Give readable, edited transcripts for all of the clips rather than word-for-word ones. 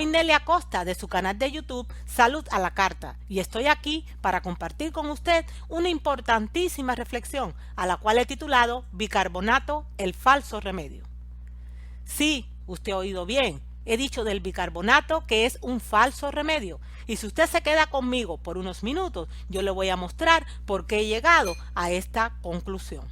Soy Nelly Acosta de su canal de YouTube Salud a la Carta y estoy aquí para compartir con usted una importantísima reflexión a la cual he titulado Bicarbonato, el falso remedio. Sí, usted ha oído bien. He dicho del bicarbonato que es un falso remedio. Y si usted se queda conmigo por unos minutos, yo le voy a mostrar por qué he llegado a esta conclusión.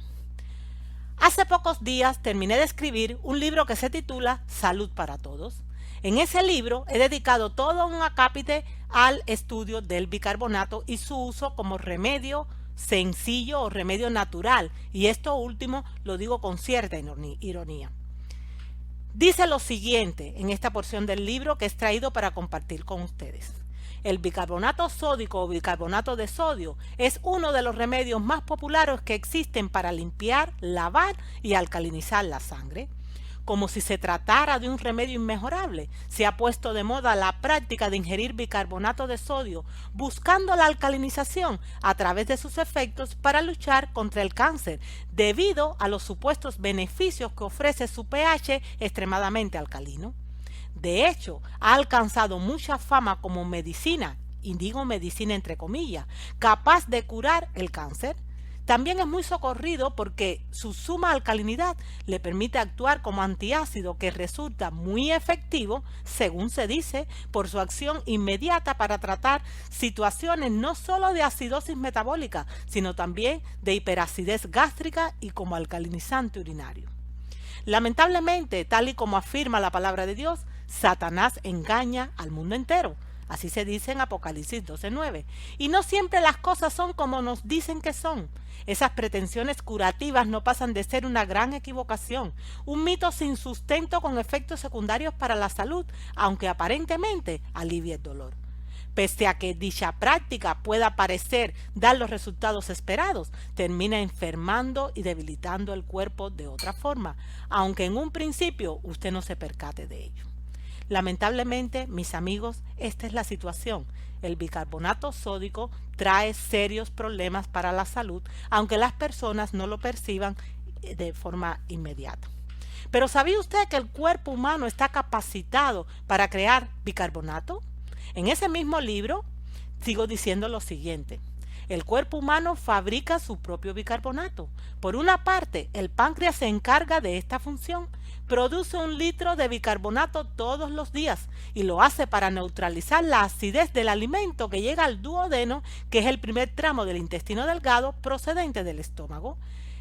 Hace pocos días terminé de escribir un libro que se titula Salud para Todos. En ese libro he dedicado todo un acápite al estudio del bicarbonato y su uso como remedio sencillo o remedio natural. Y esto último lo digo con cierta ironía. Dice lo siguiente en esta porción del libro que he extraído para compartir con ustedes. El bicarbonato sódico o bicarbonato de sodio es uno de los remedios más populares que existen para limpiar, lavar y alcalinizar la sangre. Como si se tratara de un remedio inmejorable, se ha puesto de moda la práctica de ingerir bicarbonato de sodio, buscando la alcalinización a través de sus efectos para luchar contra el cáncer, debido a los supuestos beneficios que ofrece su pH extremadamente alcalino. De hecho, ha alcanzado mucha fama como medicina, y digo medicina entre comillas, capaz de curar el cáncer. También es muy socorrido porque su suma alcalinidad le permite actuar como antiácido que resulta muy efectivo, según se dice, por su acción inmediata para tratar situaciones no solo de acidosis metabólica, sino también de hiperacidez gástrica y como alcalinizante urinario. Lamentablemente, tal y como afirma la palabra de Dios, Satanás engaña al mundo entero. Así se dice en Apocalipsis 12:9. Y no siempre las cosas son como nos dicen que son. Esas pretensiones curativas no pasan de ser una gran equivocación, un mito sin sustento con efectos secundarios para la salud, aunque aparentemente alivie el dolor. Pese a que dicha práctica pueda parecer dar los resultados esperados, termina enfermando y debilitando el cuerpo de otra forma, aunque en un principio usted no se percate de ello. Lamentablemente, mis amigos, esta es la situación. El bicarbonato sódico trae serios problemas para la salud, aunque las personas no lo perciban de forma inmediata. Pero ¿sabía usted que el cuerpo humano está capacitado para crear bicarbonato? En ese mismo libro sigo diciendo lo siguiente. El cuerpo humano fabrica su propio bicarbonato. Por una parte, el páncreas se encarga de esta función. Produce 1 litro de bicarbonato todos los días y lo hace para neutralizar la acidez del alimento que llega al duodeno, que es el primer tramo del intestino delgado procedente del estómago.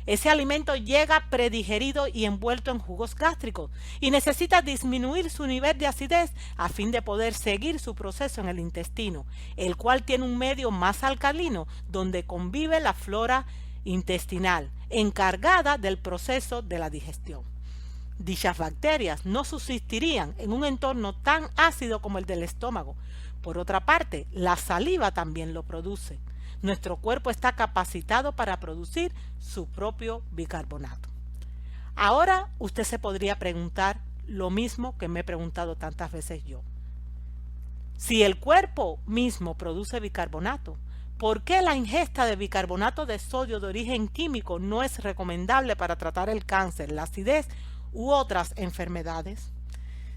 Ese alimento llega predigerido y envuelto en jugos gástricos y necesita disminuir su nivel de acidez a fin de poder seguir su proceso en el intestino, el cual tiene un medio más alcalino donde convive la flora intestinal, encargada del proceso de la digestión. Dichas bacterias no subsistirían en un entorno tan ácido como el del estómago. Por otra parte, la saliva también lo produce. Nuestro cuerpo está capacitado para producir su propio bicarbonato. Ahora usted se podría preguntar lo mismo que me he preguntado tantas veces yo. Si el cuerpo mismo produce bicarbonato, ¿por qué la ingesta de bicarbonato de sodio de origen químico no es recomendable para tratar el cáncer, la acidez u otras enfermedades?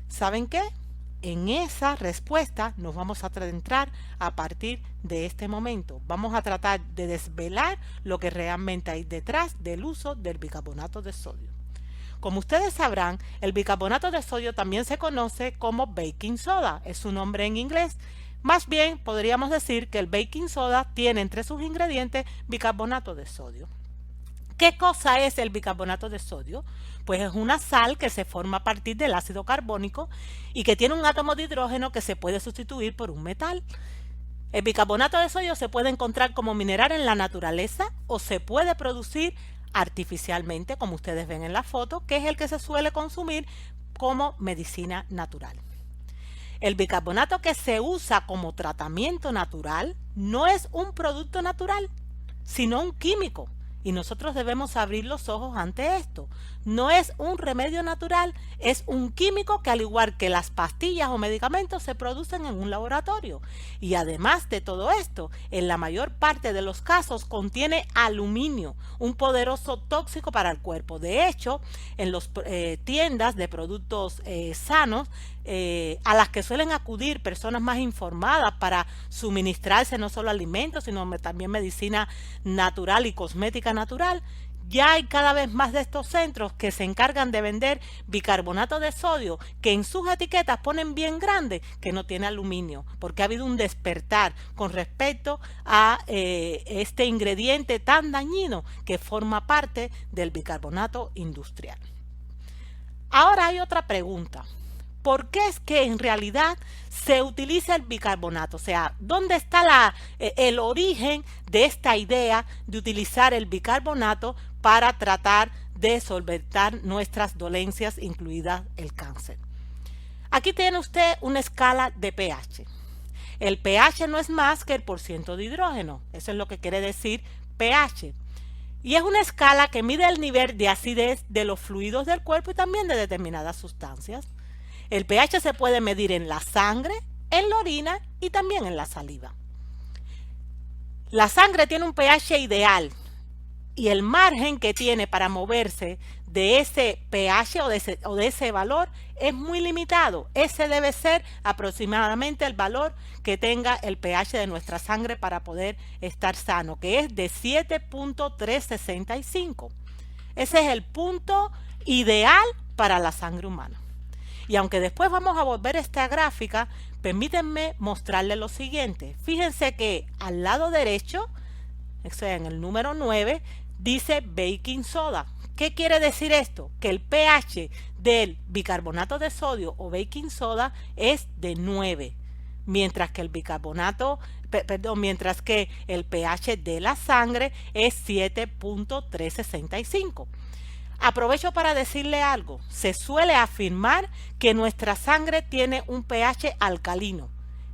¿Saben qué? En esa respuesta nos vamos a adentrar a partir de este momento. Vamos a tratar de desvelar lo que realmente hay detrás del uso del bicarbonato de sodio. Como ustedes sabrán, el bicarbonato de sodio también se conoce como baking soda. Es su nombre en inglés. Más bien, podríamos decir que el baking soda tiene entre sus ingredientes bicarbonato de sodio. ¿Qué cosa es el bicarbonato de sodio? Pues es una sal que se forma a partir del ácido carbónico y que tiene un átomo de hidrógeno que se puede sustituir por un metal. El bicarbonato de sodio se puede encontrar como mineral en la naturaleza o se puede producir artificialmente, como ustedes ven en la foto, que es el que se suele consumir como medicina natural. El bicarbonato que se usa como tratamiento natural no es un producto natural, sino un químico. Y nosotros debemos abrir los ojos ante esto. No es un remedio natural, es un químico que, al igual que las pastillas o medicamentos, se producen en un laboratorio. Y además de todo esto, en la mayor parte de los casos contiene aluminio, un poderoso tóxico para el cuerpo. De hecho, en las tiendas de productos sanos, a las que suelen acudir personas más informadas para suministrarse no solo alimentos, sino también medicina natural y cosmética natural, ya hay cada vez más de estos centros que se encargan de vender bicarbonato de sodio, que en sus etiquetas ponen bien grande que no tiene aluminio, porque ha habido un despertar con respecto a este ingrediente tan dañino que forma parte del bicarbonato industrial. Ahora hay otra pregunta. ¿Por qué es que en realidad se utiliza el bicarbonato? O sea, ¿dónde está el origen de esta idea de utilizar el bicarbonato para tratar de solventar nuestras dolencias, incluida el cáncer? Aquí tiene usted una escala de pH. El pH no es más que el porciento de hidrógeno. Eso es lo que quiere decir pH. Y es una escala que mide el nivel de acidez de los fluidos del cuerpo y también de determinadas sustancias. El pH se puede medir en la sangre, en la orina y también en la saliva. La sangre tiene un pH ideal y el margen que tiene para moverse de ese pH o de ese valor es muy limitado. Ese debe ser aproximadamente el valor que tenga el pH de nuestra sangre para poder estar sano, que es de 7.365. Ese es el punto ideal para la sangre humana. Y aunque después vamos a volver a esta gráfica, permítanme mostrarles lo siguiente. Fíjense que al lado derecho, o sea, en el número 9, dice baking soda. ¿Qué quiere decir esto? Que el pH del bicarbonato de sodio o baking soda es de 9, mientras que el pH de la sangre es 7.365. Aprovecho para decirle algo. Se suele afirmar que nuestra sangre tiene un pH alcalino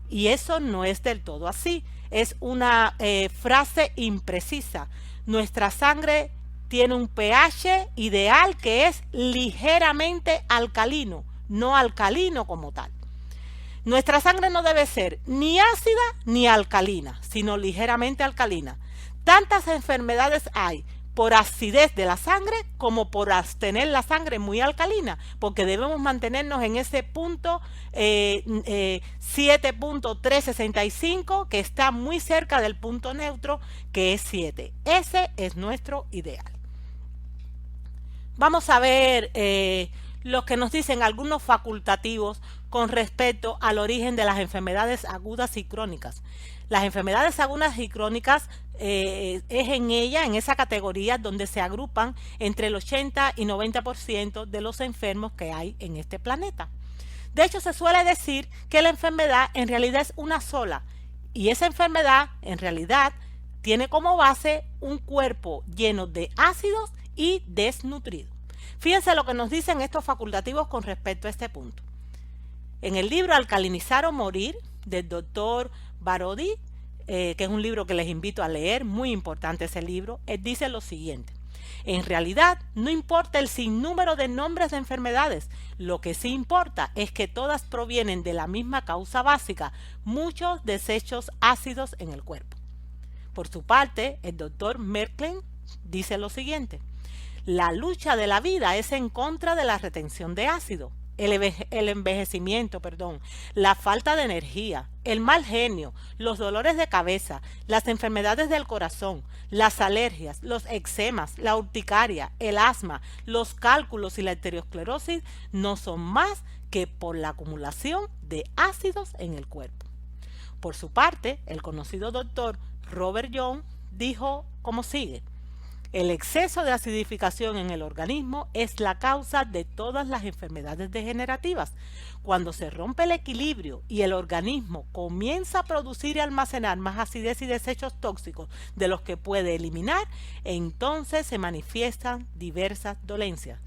y eso no es del todo así. Es una frase imprecisa. Nuestra sangre tiene un pH ideal que es ligeramente alcalino, no alcalino como tal. Nuestra sangre no debe ser ni ácida ni alcalina, sino ligeramente alcalina. Tantas enfermedades hay por acidez de la sangre como por tener la sangre muy alcalina, porque debemos mantenernos en ese punto 7.365 que está muy cerca del punto neutro, que es 7. Ese es nuestro ideal. Vamos a ver lo que nos dicen algunos facultativos con respecto al origen de las enfermedades agudas y crónicas. Las enfermedades agudas y crónicas es en esa categoría donde se agrupan entre el 80 y 90% de los enfermos que hay en este planeta. De hecho, se suele decir que la enfermedad en realidad es una sola y esa enfermedad en realidad tiene como base un cuerpo lleno de ácidos y desnutrido. Fíjense lo que nos dicen estos facultativos con respecto a este punto. En el libro Alcalinizar o Morir del doctor Barodi, que es un libro que les invito a leer, muy importante ese libro, él dice lo siguiente: en realidad no importa el sinnúmero de nombres de enfermedades, lo que sí importa es que todas provienen de la misma causa básica, muchos desechos ácidos en el cuerpo. Por su parte, el doctor Merklen dice lo siguiente: la lucha de la vida es en contra de la retención de ácido, el envejecimiento, la falta de energía, el mal genio, los dolores de cabeza, las enfermedades del corazón, las alergias, los eczemas, la urticaria, el asma, los cálculos y la arteriosclerosis no son más que por la acumulación de ácidos en el cuerpo. Por su parte, el conocido doctor Robert Young dijo como sigue: el exceso de acidificación en el organismo es la causa de todas las enfermedades degenerativas. Cuando se rompe el equilibrio y el organismo comienza a producir y almacenar más acidez y desechos tóxicos de los que puede eliminar, entonces se manifiestan diversas dolencias.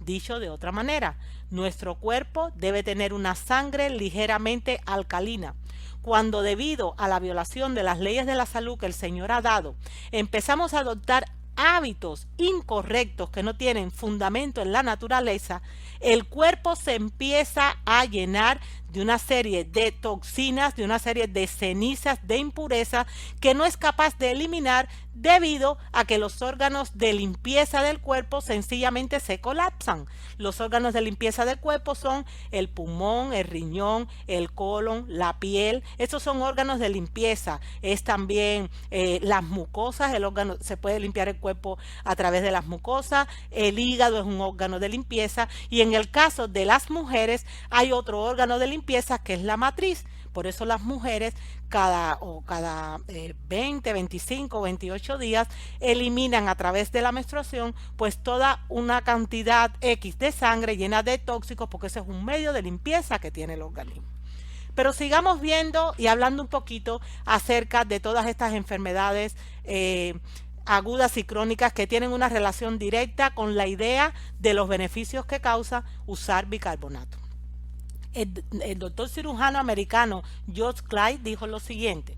Dicho de otra manera, nuestro cuerpo debe tener una sangre ligeramente alcalina. Cuando, debido a la violación de las leyes de la salud que el Señor ha dado, empezamos a adoptar hábitos incorrectos que no tienen fundamento en la naturaleza, el cuerpo se empieza a llenar de una serie de toxinas, de una serie de cenizas, de impurezas que no es capaz de eliminar debido a que los órganos de limpieza del cuerpo sencillamente se colapsan. Los órganos de limpieza del cuerpo son el pulmón, el riñón, el colon, la piel. Estos son órganos de limpieza. Es también las mucosas. El órgano se puede limpiar el cuerpo a través de las mucosas. El hígado es un órgano de limpieza. Y en el caso de las mujeres hay otro órgano de limpieza que es la matriz. Por eso las mujeres cada 20, 25, 28 días eliminan a través de la menstruación pues toda una cantidad X de sangre llena de tóxicos, porque ese es un medio de limpieza que tiene el organismo. Pero sigamos viendo y hablando un poquito acerca de todas estas enfermedades agudas y crónicas que tienen una relación directa con la idea de los beneficios que causa usar bicarbonato. El doctor cirujano americano George Clyde dijo lo siguiente: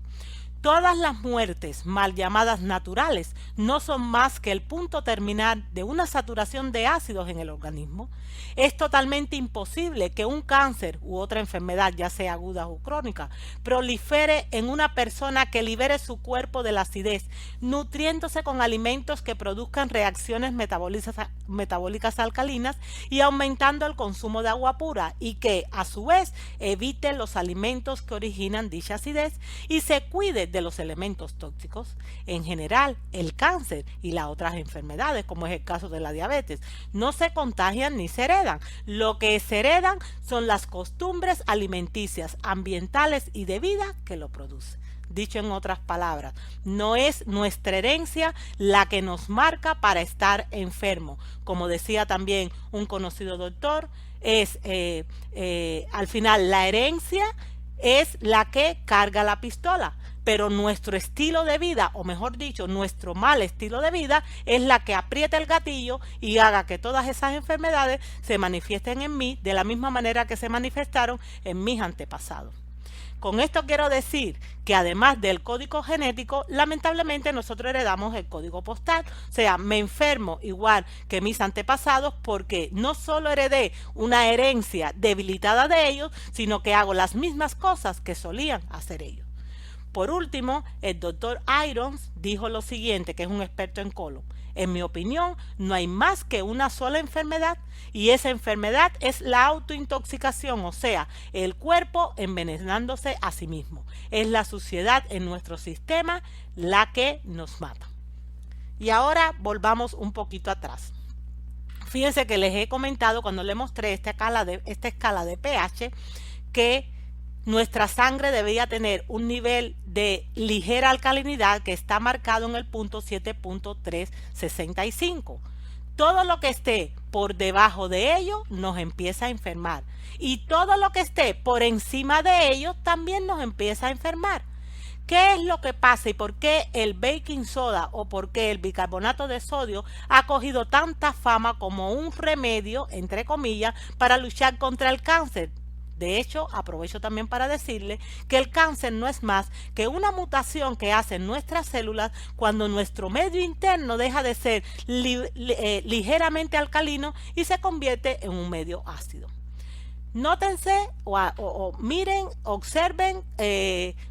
todas las muertes mal llamadas naturales no son más que el punto terminal de una saturación de ácidos en el organismo. Es totalmente imposible que un cáncer u otra enfermedad, ya sea aguda o crónica, prolifere en una persona que libere su cuerpo de la acidez, nutriéndose con alimentos que produzcan reacciones metabólicas alcalinas y aumentando el consumo de agua pura, y que, a su vez, evite los alimentos que originan dicha acidez y se cuide de los elementos tóxicos. En general, el cáncer y las otras enfermedades, como es el caso de la diabetes, no se contagian ni se heredan. Lo que se heredan son las costumbres alimenticias, ambientales y de vida que lo producen. Dicho en otras palabras, no es nuestra herencia la que nos marca para estar enfermo. Como decía también un conocido doctor, al final la herencia es la que carga la pistola, pero nuestro estilo de vida, o mejor dicho, nuestro mal estilo de vida, es la que aprieta el gatillo y haga que todas esas enfermedades se manifiesten en mí de la misma manera que se manifestaron en mis antepasados. Con esto quiero decir que además del código genético, lamentablemente nosotros heredamos el código postal. O sea, me enfermo igual que mis antepasados porque no solo heredé una herencia debilitada de ellos, sino que hago las mismas cosas que solían hacer ellos. Por último, el doctor Irons dijo lo siguiente, que es un experto en colon: en mi opinión, no hay más que una sola enfermedad, y esa enfermedad es la autointoxicación, o sea, el cuerpo envenenándose a sí mismo. Es la suciedad en nuestro sistema la que nos mata. Y ahora volvamos un poquito atrás. Fíjense que les he comentado cuando les mostré esta escala de pH que nuestra sangre debería tener un nivel de ligera alcalinidad que está marcado en el punto 7.365. Todo lo que esté por debajo de ello nos empieza a enfermar, y todo lo que esté por encima de ello también nos empieza a enfermar. ¿Qué es lo que pasa y por qué el baking soda o por qué el bicarbonato de sodio ha cogido tanta fama como un remedio, entre comillas, para luchar contra el cáncer? De hecho, aprovecho también para decirle que el cáncer no es más que una mutación que hacen nuestras células cuando nuestro medio interno deja de ser ligeramente alcalino y se convierte en un medio ácido. Nótense o miren, observen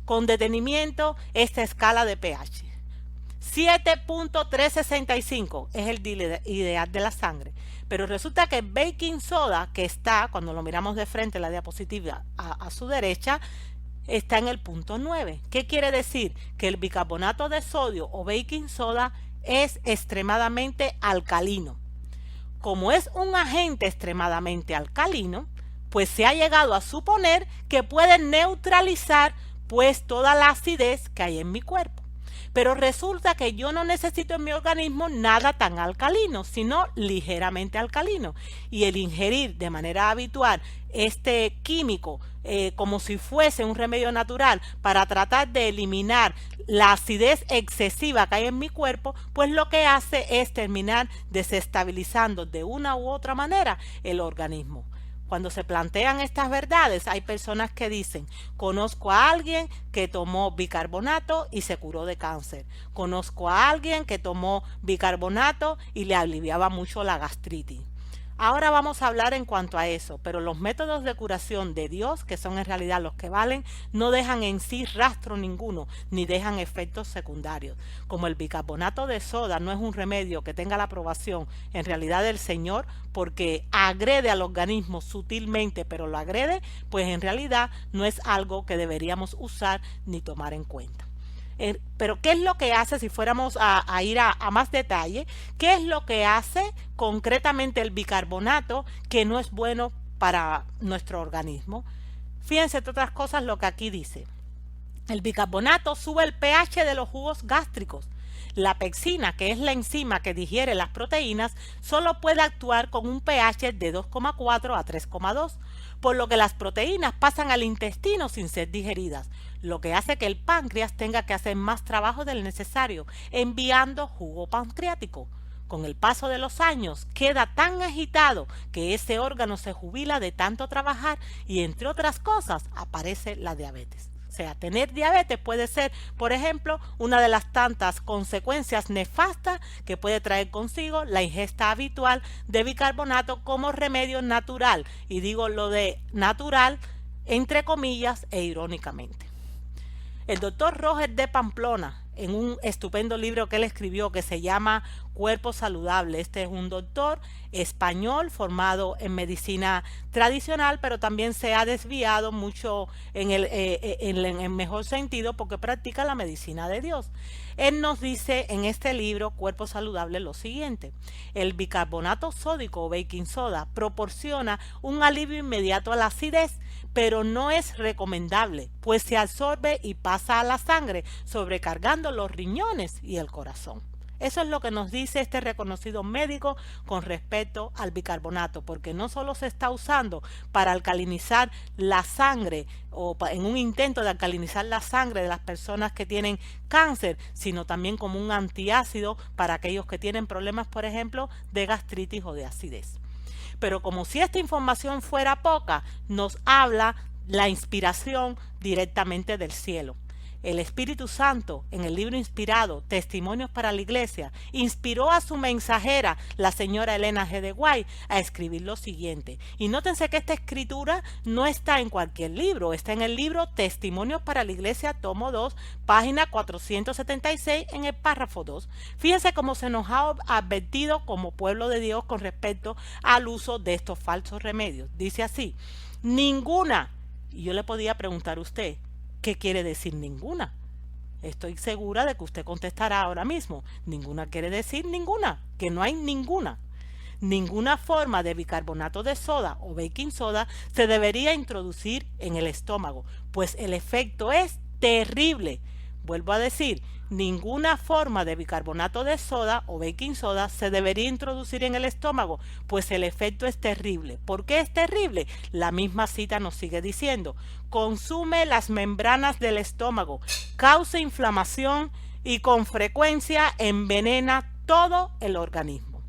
con detenimiento esta escala de pH. 7.365 es el ideal de la sangre. Pero resulta que el baking soda, que está, cuando lo miramos de frente en la diapositiva a su derecha, está en el punto 9. ¿Qué quiere decir? Que el bicarbonato de sodio o baking soda es extremadamente alcalino. Como es un agente extremadamente alcalino, pues se ha llegado a suponer que puede neutralizar pues toda la acidez que hay en mi cuerpo. Pero resulta que yo no necesito en mi organismo nada tan alcalino, sino ligeramente alcalino. Y el ingerir de manera habitual este químico como si fuese un remedio natural para tratar de eliminar la acidez excesiva que hay en mi cuerpo, pues lo que hace es terminar desestabilizando de una u otra manera el organismo. Cuando se plantean estas verdades, hay personas que dicen, conozco a alguien que tomó bicarbonato y se curó de cáncer. Conozco a alguien que tomó bicarbonato y le aliviaba mucho la gastritis. Ahora vamos a hablar en cuanto a eso, pero los métodos de curación de Dios, que son en realidad los que valen, no dejan en sí rastro ninguno, ni dejan efectos secundarios. Como el bicarbonato de soda no es un remedio que tenga la aprobación en realidad del Señor, porque agrede al organismo sutilmente, pero lo agrede, pues en realidad no es algo que deberíamos usar ni tomar en cuenta. Pero ¿qué es lo que hace, si fuéramos a ir a más detalle, qué es lo que hace concretamente el bicarbonato que no es bueno para nuestro organismo? Fíjense, entre otras cosas, lo que aquí dice. El bicarbonato sube el pH de los jugos gástricos. La pectina, que es la enzima que digiere las proteínas, solo puede actuar con un pH de 2,4 a 3,2, por lo que las proteínas pasan al intestino sin ser digeridas, lo que hace que el páncreas tenga que hacer más trabajo del necesario, enviando jugo pancreático. Con el paso de los años queda tan agitado que ese órgano se jubila de tanto trabajar y, entre otras cosas, aparece la diabetes. O sea, tener diabetes puede ser, por ejemplo, una de las tantas consecuencias nefastas que puede traer consigo la ingesta habitual de bicarbonato como remedio natural. Y digo lo de natural entre comillas e irónicamente. El doctor Roger de Pamplona, en un estupendo libro que él escribió que se llama Cuerpo Saludable. Este es un doctor español formado en medicina tradicional, pero también se ha desviado mucho en el mejor sentido porque practica la medicina de Dios. Él nos dice en este libro, Cuerpo Saludable, lo siguiente: el bicarbonato sódico o baking soda proporciona un alivio inmediato a la acidez, pero no es recomendable, pues se absorbe y pasa a la sangre, sobrecargando los riñones y el corazón. Eso es lo que nos dice este reconocido médico con respecto al bicarbonato, porque no solo se está usando para alcalinizar la sangre o en un intento de alcalinizar la sangre de las personas que tienen cáncer, sino también como un antiácido para aquellos que tienen problemas, por ejemplo, de gastritis o de acidez. Pero como si esta información fuera poca, nos habla la inspiración directamente del cielo. El Espíritu Santo, en el libro inspirado Testimonios para la Iglesia, inspiró a su mensajera, la señora Elena G. de White, a escribir lo siguiente. Y nótense que esta escritura no está en cualquier libro, está en el libro Testimonios para la Iglesia, tomo 2, página 476, en el párrafo 2. Fíjense cómo se nos ha advertido como pueblo de Dios con respecto al uso de estos falsos remedios. Dice así: ninguna, y yo le podía preguntar a usted, ¿qué quiere decir ninguna? Estoy segura de que usted contestará ahora mismo. Ninguna quiere decir ninguna, que no hay ninguna. Ninguna forma de bicarbonato de soda o baking soda se debería introducir en el estómago, pues el efecto es terrible. Vuelvo a decir, ninguna forma de bicarbonato de soda o baking soda se debería introducir en el estómago, pues el efecto es terrible. ¿Por qué es terrible? La misma cita nos sigue diciendo: consume las membranas del estómago, causa inflamación y con frecuencia envenena todo el organismo.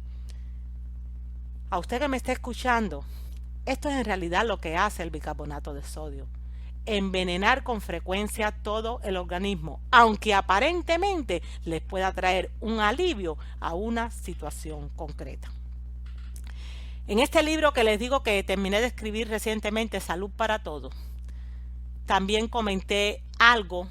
A usted que me está escuchando, esto es en realidad lo que hace el bicarbonato de sodio: envenenar con frecuencia todo el organismo, aunque aparentemente les pueda traer un alivio a una situación concreta. En este libro que les digo que terminé de escribir recientemente, Salud para Todos, también comenté algo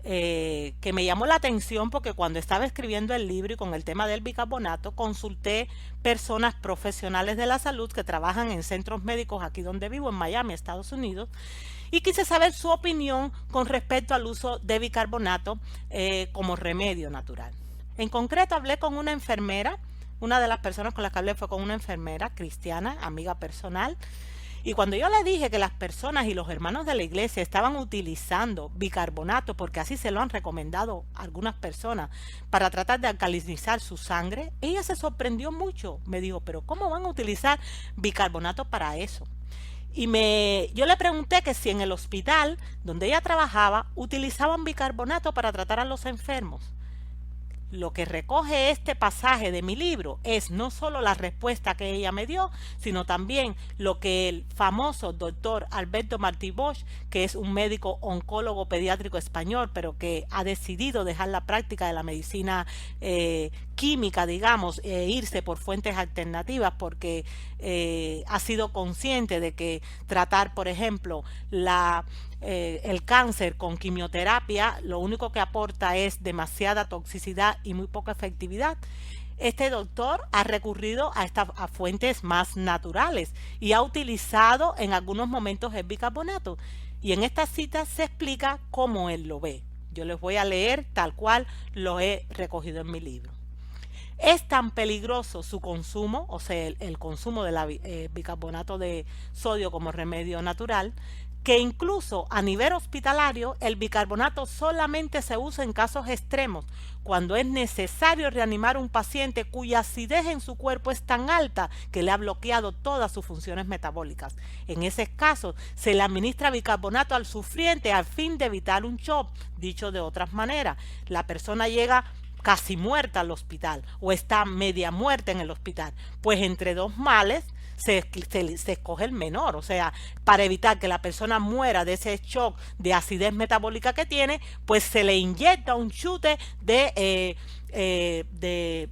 que me llamó la atención, porque cuando estaba escribiendo el libro y con el tema del bicarbonato, consulté personas profesionales de la salud que trabajan en centros médicos aquí donde vivo, en Miami, Estados Unidos, y quise saber su opinión con respecto al uso de bicarbonato como remedio natural. En concreto, hablé con una enfermera. Una de las personas con las que hablé fue con una enfermera cristiana, amiga personal. Y cuando yo le dije que las personas y los hermanos de la iglesia estaban utilizando bicarbonato, porque así se lo han recomendado algunas personas, para tratar de alcalinizar su sangre, ella se sorprendió mucho. Me dijo, pero ¿cómo van a utilizar bicarbonato para eso? Y yo le pregunté que si en el hospital donde ella trabajaba utilizaban bicarbonato para tratar a los enfermos. Lo que recoge este pasaje de mi libro es no solo la respuesta que ella me dio, sino también lo que el famoso doctor Alberto Martí Bosch, que es un médico oncólogo pediátrico español, pero que ha decidido dejar la práctica de la medicina química, digamos, e irse por fuentes alternativas porque ha sido consciente de que tratar, por ejemplo, el cáncer con quimioterapia lo único que aporta es demasiada toxicidad y muy poca efectividad. Este doctor ha recurrido a fuentes más naturales y ha utilizado en algunos momentos el bicarbonato. Y en esta cita se explica cómo él lo ve. Yo les voy a leer tal cual lo he recogido en mi libro. Es tan peligroso su consumo, o sea, el consumo de bicarbonato de sodio como remedio natural, que incluso a nivel hospitalario el bicarbonato solamente se usa en casos extremos, cuando es necesario reanimar a un paciente cuya acidez en su cuerpo es tan alta que le ha bloqueado todas sus funciones metabólicas. En ese caso, se le administra bicarbonato al sufriente a fin de evitar un shock. Dicho de otras maneras, la persona llega casi muerta al hospital o está media muerta en el hospital, pues entre dos males se escoge el menor. O sea, para evitar que la persona muera de ese shock de acidez metabólica que tiene, pues se le inyecta un chute de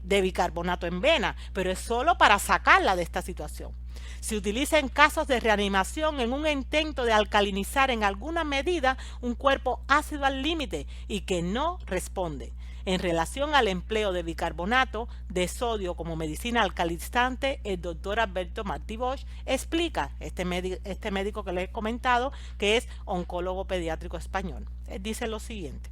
bicarbonato en vena, pero es solo para sacarla de esta situación. Se utiliza en casos de reanimación en un intento de alcalinizar en alguna medida un cuerpo ácido al límite y que no responde. En relación al empleo de bicarbonato de sodio como medicina alcalizante, el doctor Alberto Martí Bosch explica, este médico que les he comentado, que es oncólogo pediátrico español. Él dice lo siguiente: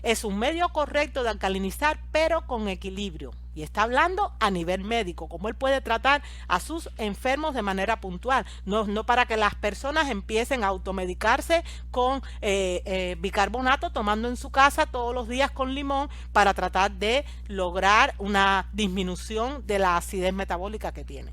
es un medio correcto de alcalinizar, pero con equilibrio. Y está hablando a nivel médico, cómo él puede tratar a sus enfermos de manera puntual. No para que las personas empiecen a automedicarse con bicarbonato, tomando en su casa todos los días con limón para tratar de lograr una disminución de la acidez metabólica que tiene.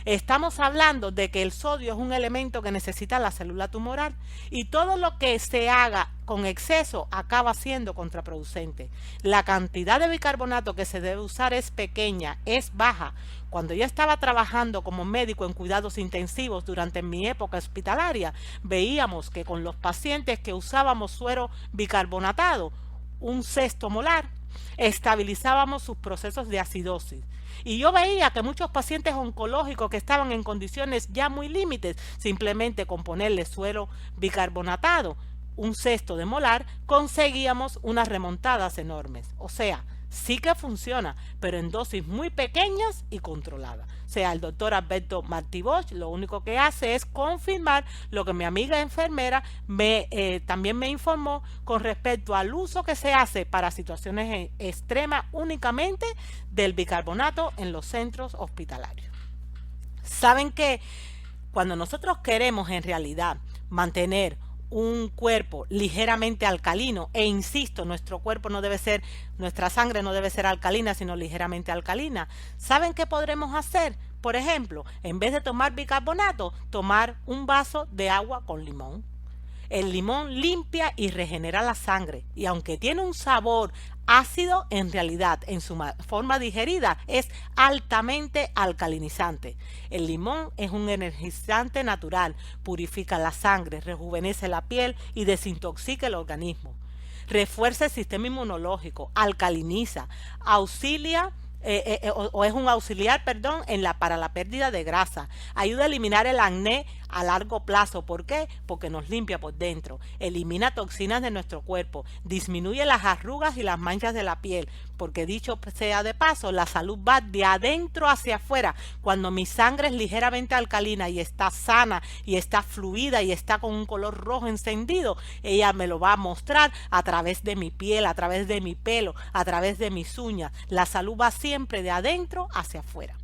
Estamos hablando de que el sodio es un elemento que necesita la célula tumoral y todo lo que se haga con exceso acaba siendo contraproducente. La cantidad de bicarbonato que se debe usar es pequeña, es baja. Cuando yo estaba trabajando como médico en cuidados intensivos durante mi época hospitalaria, veíamos que con los pacientes que usábamos suero bicarbonatado, 1/6 molar, estabilizábamos sus procesos de acidosis. Y yo veía que muchos pacientes oncológicos que estaban en condiciones ya muy límites, simplemente con ponerle suero bicarbonatado, 1/6 de molar, conseguíamos unas remontadas enormes. O sea, sí que funciona, pero en dosis muy pequeñas y controladas. O sea, el doctor Alberto Martí Bosch lo único que hace es confirmar lo que mi amiga enfermera también me informó con respecto al uso que se hace para situaciones extremas únicamente del bicarbonato en los centros hospitalarios. Saben que cuando nosotros queremos en realidad mantener un cuerpo ligeramente alcalino, e insisto, nuestra sangre no debe ser alcalina, sino ligeramente alcalina, ¿saben qué podremos hacer? Por ejemplo, en vez de tomar bicarbonato, tomar un vaso de agua con limón. El limón limpia y regenera la sangre, y aunque tiene un sabor ácido, en realidad en su forma digerida es altamente alcalinizante. El limón es un energizante natural, purifica la sangre, rejuvenece la piel y desintoxica el organismo. Refuerza el sistema inmunológico, alcaliniza, auxilia o es un auxiliar, perdón, para la pérdida de grasa. Ayuda a eliminar el acné a largo plazo. ¿Por qué? Porque nos limpia por dentro. Elimina toxinas de nuestro cuerpo. Disminuye las arrugas y las manchas de la piel. Porque dicho sea de paso, la salud va de adentro hacia afuera. Cuando mi sangre es ligeramente alcalina y está sana y está fluida y está con un color rojo encendido, ella me lo va a mostrar a través de mi piel, a través de mi pelo, a través de mis uñas. La salud va siempre de adentro hacia afuera.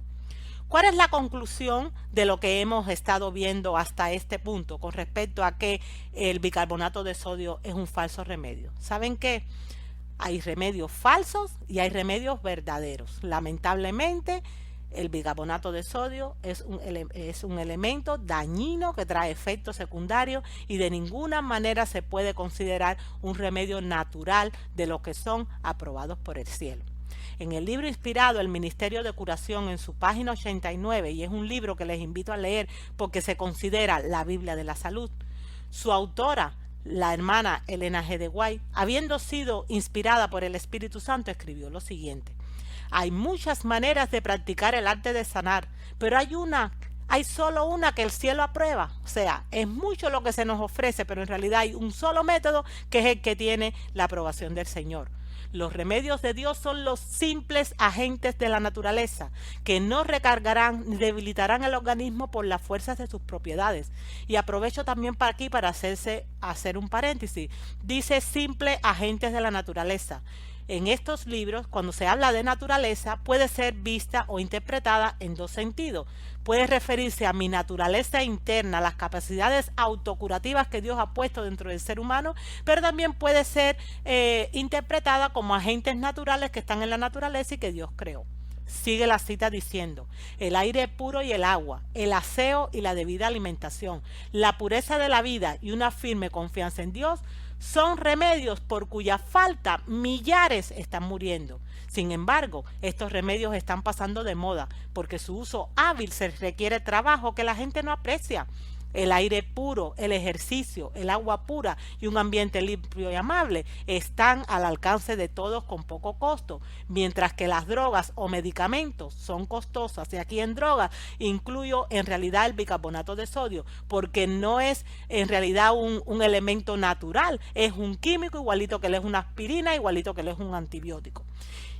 ¿Cuál es la conclusión de lo que hemos estado viendo hasta este punto con respecto a que el bicarbonato de sodio es un falso remedio? ¿Saben qué? Hay remedios falsos y hay remedios verdaderos. Lamentablemente, el bicarbonato de sodio es un elemento dañino que trae efectos secundarios y de ninguna manera se puede considerar un remedio natural de los que son aprobados por el cielo. En el libro inspirado El Ministerio de Curación, en su página 89, y es un libro que les invito a leer porque se considera la Biblia de la salud, su autora, la hermana Elena G. de White, habiendo sido inspirada por el Espíritu Santo, escribió lo siguiente: hay muchas maneras de practicar el arte de sanar, pero hay solo una que el cielo aprueba. O sea, es mucho lo que se nos ofrece, pero en realidad hay un solo método que es el que tiene la aprobación del Señor. Los remedios de Dios son los simples agentes de la naturaleza, que no recargarán ni debilitarán el organismo por las fuerzas de sus propiedades. Y aprovecho también para aquí para hacer un paréntesis. Dice simples agentes de la naturaleza. En estos libros, cuando se habla de naturaleza, puede ser vista o interpretada en dos sentidos. Puede referirse a mi naturaleza interna, las capacidades autocurativas que Dios ha puesto dentro del ser humano, pero también puede ser interpretada como agentes naturales que están en la naturaleza y que Dios creó. Sigue la cita diciendo: el aire puro y el agua, el aseo y la debida alimentación, la pureza de la vida y una firme confianza en Dios son remedios por cuya falta millares están muriendo. Sin embargo, estos remedios están pasando de moda porque su uso hábil se requiere trabajo que la gente no aprecia. El aire puro, el ejercicio, el agua pura y un ambiente limpio y amable están al alcance de todos con poco costo, mientras que las drogas o medicamentos son costosas. Y aquí en drogas incluyo en realidad el bicarbonato de sodio, porque no es en realidad un elemento natural, es un químico igualito que le es una aspirina, igualito que le es un antibiótico.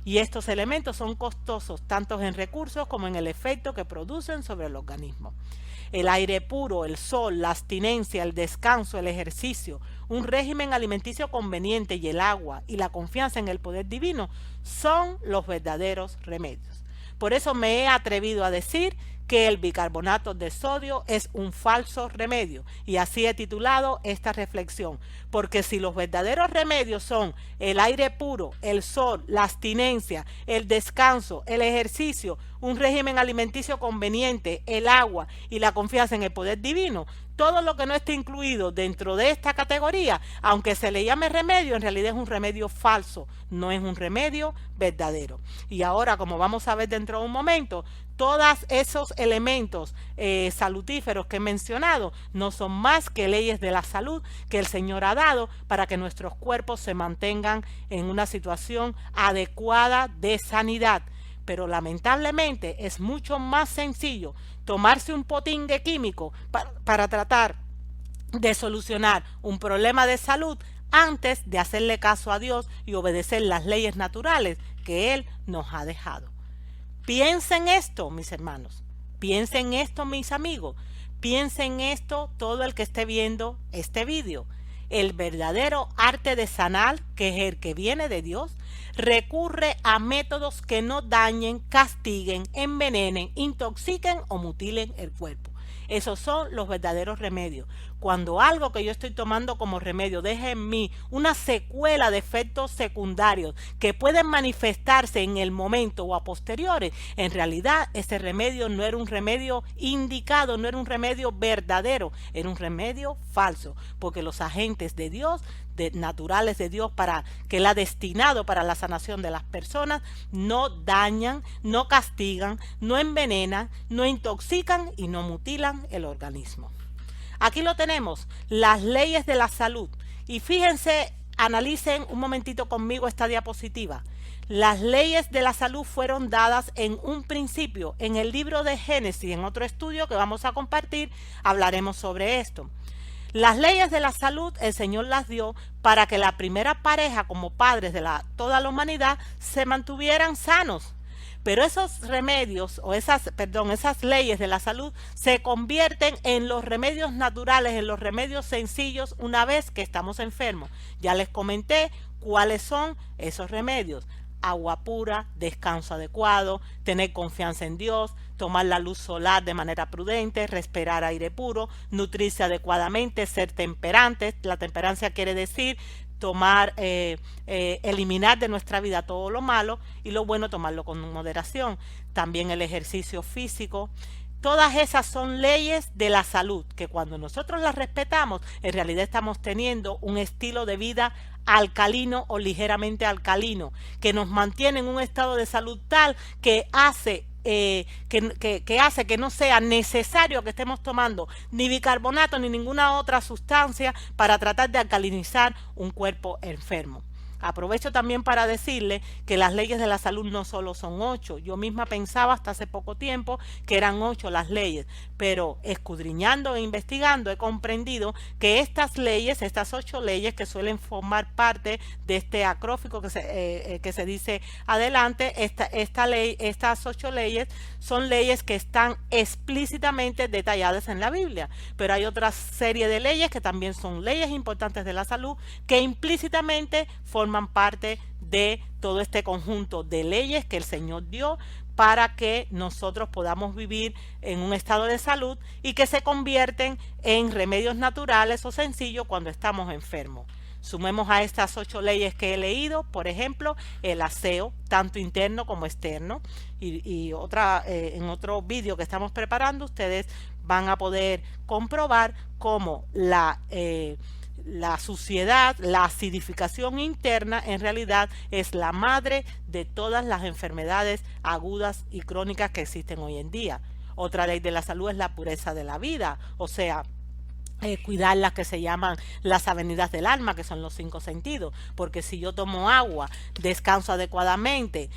Y estos elementos son costosos tanto en recursos como en el efecto que producen sobre el organismo. El aire puro, el sol, la abstinencia, el descanso, el ejercicio, un régimen alimenticio conveniente y el agua y la confianza en el poder divino son los verdaderos remedios. Por eso me he atrevido a decir que el bicarbonato de sodio es un falso remedio, y así he titulado esta reflexión, porque si los verdaderos remedios son el aire puro, el sol, la abstinencia, el descanso, el ejercicio, un régimen alimenticio conveniente, el agua y la confianza en el poder divino, todo lo que no esté incluido dentro de esta categoría, aunque se le llame remedio, en realidad es un remedio falso, no es un remedio verdadero. Y ahora, como vamos a ver dentro de un momento, todos esos elementos salutíferos que he mencionado no son más que leyes de la salud que el Señor ha dado para que nuestros cuerpos se mantengan en una situación adecuada de sanidad. Pero lamentablemente es mucho más sencillo tomarse un potingue químico para tratar de solucionar un problema de salud antes de hacerle caso a Dios y obedecer las leyes naturales que Él nos ha dejado. Piensen esto, mis hermanos. Piensen esto, mis amigos. Piensen esto todo el que esté viendo este vídeo. El verdadero arte de sanar, que es el que viene de Dios, recurre a métodos que no dañen, castiguen, envenenen, intoxiquen o mutilen el cuerpo. Esos son los verdaderos remedios. Cuando algo que yo estoy tomando como remedio deja en mí una secuela de efectos secundarios que pueden manifestarse en el momento o a posteriores, en realidad ese remedio no era un remedio indicado, no era un remedio verdadero, era un remedio falso, porque los agentes de Dios, naturales de Dios, para que Él ha destinado para la sanación de las personas, no dañan, no castigan, no envenenan, no intoxican y no mutilan el organismo. Aquí lo tenemos, las leyes de la salud. Y fíjense, analicen un momentito conmigo esta diapositiva. Las leyes de la salud fueron dadas en un principio en el libro de Génesis. En otro estudio que vamos a compartir hablaremos sobre esto. Las leyes de la salud el Señor las dio para que la primera pareja como padres de toda la humanidad se mantuvieran sanos. Pero esos remedios o esas leyes de la salud se convierten en los remedios naturales, en los remedios sencillos una vez que estamos enfermos. Ya les comenté cuáles son esos remedios: agua pura, descanso adecuado, tener confianza en Dios, tomar la luz solar de manera prudente, respirar aire puro, nutrirse adecuadamente, ser temperantes. La temperancia quiere decir eliminar de nuestra vida todo lo malo, y lo bueno tomarlo con moderación. También el ejercicio físico, Todas esas son leyes de la salud, que cuando nosotros las respetamos, en realidad estamos teniendo un estilo de vida alcalino o ligeramente alcalino, que nos mantiene en un estado de salud tal que hace hace que no sea necesario que estemos tomando ni bicarbonato ni ninguna otra sustancia para tratar de alcalinizar un cuerpo enfermo. Aprovecho también para decirle que las leyes de la salud no solo son 8. Yo misma pensaba hasta hace poco tiempo que eran 8 las leyes, pero escudriñando e investigando he comprendido que estas leyes, estas 8 leyes que suelen formar parte de este acróstico que se dice adelante, estas 8 leyes son leyes que están explícitamente detalladas en la Biblia, pero hay otra serie de leyes que también son leyes importantes de la salud que implícitamente forman parte de todo este conjunto de leyes que el Señor dio para que nosotros podamos vivir en un estado de salud y que se convierten en remedios naturales o sencillos cuando estamos enfermos. Sumemos a estas 8 leyes que he leído, por ejemplo, el aseo, tanto interno como externo. En otro vídeo que estamos preparando, ustedes van a poder comprobar cómo la suciedad, la acidificación interna en realidad es la madre de todas las enfermedades agudas y crónicas que existen hoy en día. Otra ley de la salud es la pureza de la vida, o sea, cuidar las que se llaman las avenidas del alma, que son los 5 sentidos, porque si yo tomo agua, descanso adecuadamente,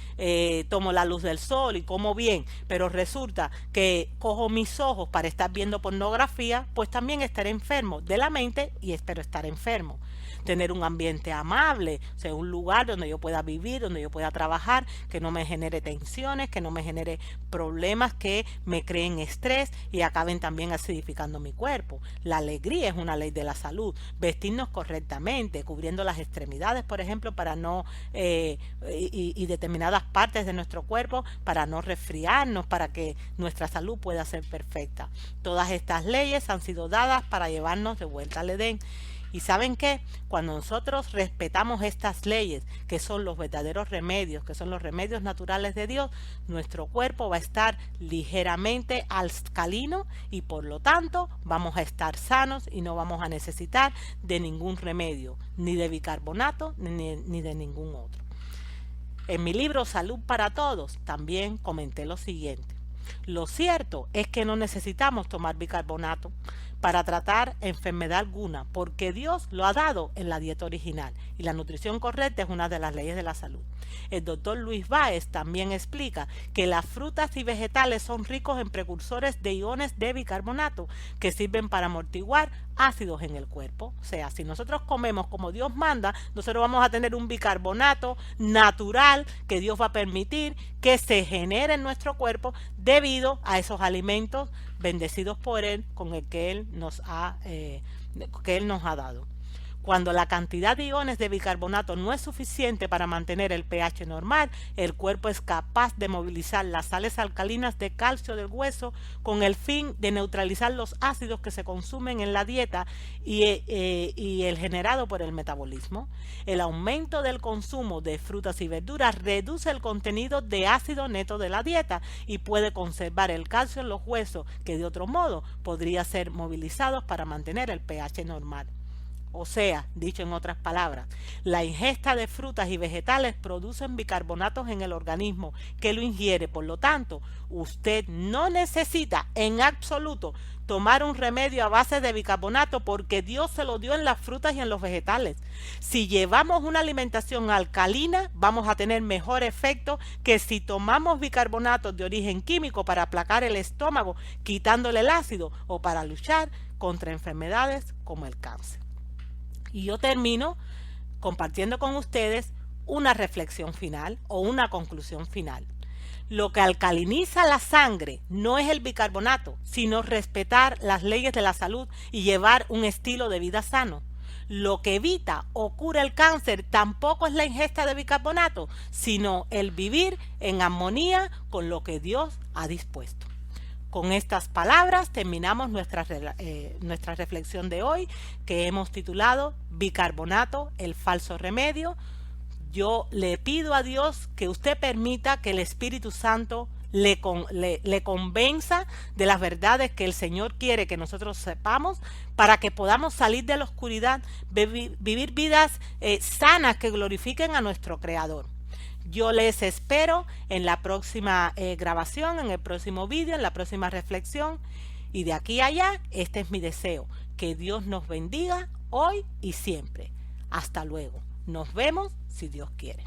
tomo la luz del sol y como bien, pero resulta que cojo mis ojos para estar viendo pornografía, pues también estaré enfermo de la mente y espero estar enfermo. Tener un ambiente amable, o sea, un lugar donde yo pueda vivir, donde yo pueda trabajar, que no me genere tensiones, que no me genere problemas que me creen estrés y acaben también acidificando mi cuerpo. La alegría es una ley de la salud. Vestirnos correctamente, cubriendo las extremidades, por ejemplo, para no y determinadas partes de nuestro cuerpo para no resfriarnos, para que nuestra salud pueda ser perfecta. Todas estas leyes han sido dadas para llevarnos de vuelta al Edén. ¿Y saben qué? Cuando nosotros respetamos estas leyes, que son los verdaderos remedios, que son los remedios naturales de Dios, nuestro cuerpo va a estar ligeramente alcalino y por lo tanto vamos a estar sanos y no vamos a necesitar de ningún remedio, ni de bicarbonato ni de ningún otro. En mi libro Salud para Todos también comenté lo siguiente. Lo cierto es que no necesitamos tomar bicarbonato para tratar enfermedad alguna, porque Dios lo ha dado en la dieta original y la nutrición correcta es una de las leyes de la salud. El doctor Luis Báez también explica que las frutas y vegetales son ricos en precursores de iones de bicarbonato que sirven para amortiguar ácidos en el cuerpo. O sea, si nosotros comemos como Dios manda, nosotros vamos a tener un bicarbonato natural que Dios va a permitir que se genere en nuestro cuerpo debido a esos alimentos bendecidos por Él con el que Él nos ha dado. Cuando la cantidad de iones de bicarbonato no es suficiente para mantener el pH normal, el cuerpo es capaz de movilizar las sales alcalinas de calcio del hueso con el fin de neutralizar los ácidos que se consumen en la dieta y el generado por el metabolismo. El aumento del consumo de frutas y verduras reduce el contenido de ácido neto de la dieta y puede conservar el calcio en los huesos que de otro modo podría ser movilizado para mantener el pH normal. O sea, dicho en otras palabras, la ingesta de frutas y vegetales producen bicarbonatos en el organismo que lo ingiere. Por lo tanto, usted no necesita en absoluto tomar un remedio a base de bicarbonato porque Dios se lo dio en las frutas y en los vegetales. Si llevamos una alimentación alcalina, vamos a tener mejor efecto que si tomamos bicarbonatos de origen químico para aplacar el estómago, quitándole el ácido o para luchar contra enfermedades como el cáncer. Y yo termino compartiendo con ustedes una reflexión final o una conclusión final. Lo que alcaliniza la sangre no es el bicarbonato, sino respetar las leyes de la salud y llevar un estilo de vida sano. Lo que evita o cura el cáncer tampoco es la ingesta de bicarbonato, sino el vivir en armonía con lo que Dios ha dispuesto. Con estas palabras terminamos nuestra reflexión de hoy, que hemos titulado Bicarbonato, el falso remedio. Yo le pido a Dios que usted permita que el Espíritu Santo le convenza de las verdades que el Señor quiere que nosotros sepamos para que podamos salir de la oscuridad, vivir vidas sanas que glorifiquen a nuestro Creador. Yo les espero en la próxima grabación, en el próximo vídeo, en la próxima reflexión. Y de aquí a allá, este es mi deseo. Que Dios nos bendiga hoy y siempre. Hasta luego. Nos vemos si Dios quiere.